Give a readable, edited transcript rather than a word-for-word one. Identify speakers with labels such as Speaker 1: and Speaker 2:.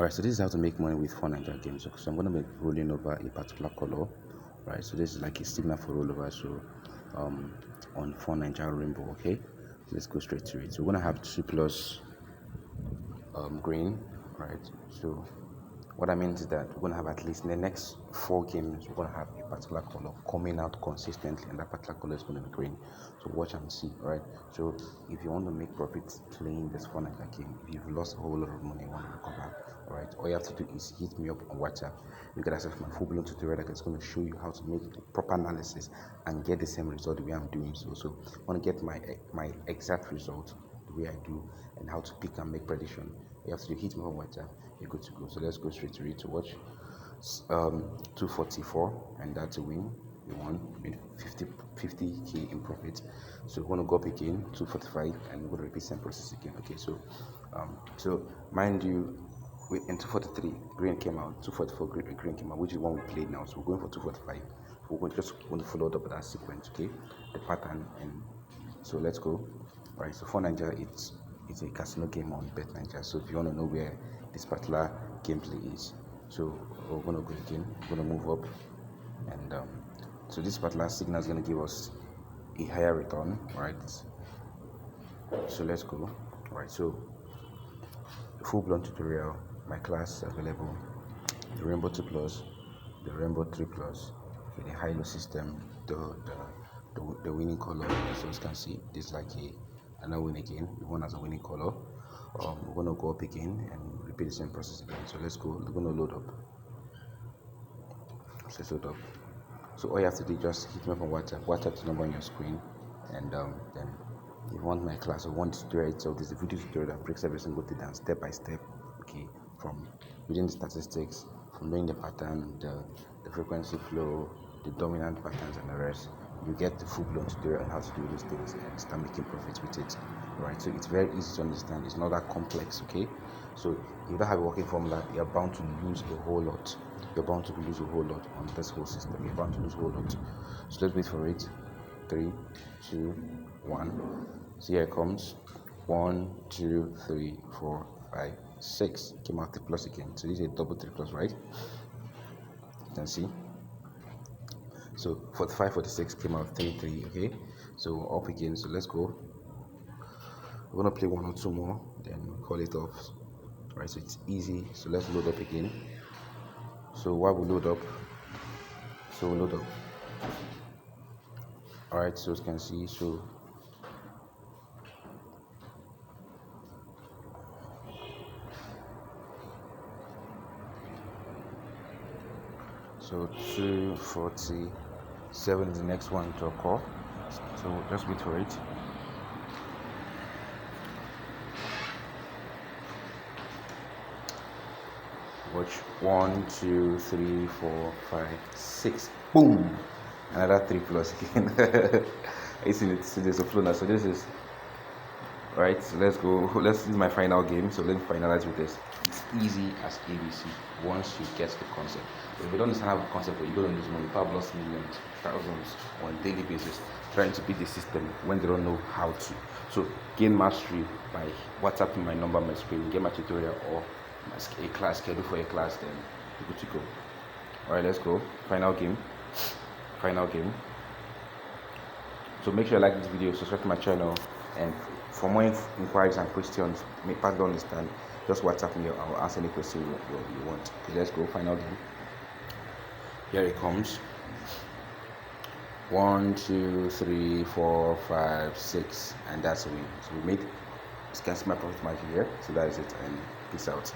Speaker 1: Alright, so this is how to make money with 4 Naira games. So I'm going to be rolling over a particular color, right? So this is like a signal for rollover. So on 4 Naira rainbow, okay? So let's go straight to it. So we're going to have 2 plus green, right? So what I mean is that we're going to have at least in the next 4 games, we're going to have a particular color coming out consistently, and that particular color is going to be green. So watch and see, right? So if you want to make profits playing this 4 Naira game, if you've lost a whole lot of money, you want to recover, all right? All you have to do is hit me up on WhatsApp. You get access to my full-blown tutorial that's going to show you how to make proper analysis and get the same result the way I'm doing. So I want to get my exact result the way I do and how to pick and make prediction. You have to hit me on WhatsApp. You're good to go. So let's go straight to it to watch. 244, and that's a win. You won. Made 50k in profit. So we're gonna go up again 245, and we're gonna repeat same process again. Okay, so mind you, in 243 green came out, 244 green came out, which is one we played now. So we're going for 245. We're going to follow up with that sequence, okay, the pattern. And so let's go. All right, so 4 Naira, it's a casino game on Bet Naija. So if you want to know where this particular gameplay is, so we're gonna go again. We're gonna move up, and so this particular signal is gonna give us a higher return, right? So let's go. All right, so full-blown tutorial, my class available, the Rainbow 2 Plus, the Rainbow 3 Plus, with the high-low system, the winning color. So as you can see, this is like another win again. The one has a winning color. We're gonna go up again and repeat the same process again. So let's go. We're gonna load up. So let's load up. So all you have to do is just hit me up on WhatsApp. WhatsApp the number on your screen, and then if you want my class or want to do it, so there's a video tutorial that breaks every single thing down step by step. Okay, from reading the statistics, from knowing the pattern, the frequency flow, the dominant patterns, and the rest. You get the full-blown tutorial on how to do these things and start making profits with it. Right? So it's very easy to understand. It's not that complex. Okay. So if you don't have a working formula, you're bound to lose a whole lot. You're bound to lose a whole lot on this whole system. You're bound to lose a whole lot. So let's wait for it. 3, 2, 1. So here it comes. 1, 2, 3, 4, 5, 6. Came out 3 plus again. So this is a double 3 plus, right? You can see. So 45, 46 came out 3, 3. Okay. So up again. So let's go. We're gonna play 1 or 2 more, then call it off. Right. So it's easy. So let's load up again. So while we load up, all right, so as you can see, so 247 is the next one to occur. So just wait for it. Watch 1, 2, 3, 4, 5, 6. Boom! Another 3 plus again. It's in it. So there's a flow now. So this is right. So let's go. This is my final game. So let me finalize with this. It's easy as ABC once you get the concept. If you don't understand how the concept, you're going to lose money. People have lost millions, thousands on a daily basis trying to beat the system when they don't know how to. So gain mastery by WhatsApping my number on my screen, get my tutorial or a class schedule for a class, then you're good to go. All right, let's go. Final game. So make sure you like this video, subscribe to my channel, and for more inquiries and questions, make part don't understand, just WhatsApp me. I'll answer any question you want. Okay, let's go. Final game. Here it comes. 1, 2, 3, 4, 5, 6, and that's a win. So we made. You can see my profit margin here. So that is it, and peace out.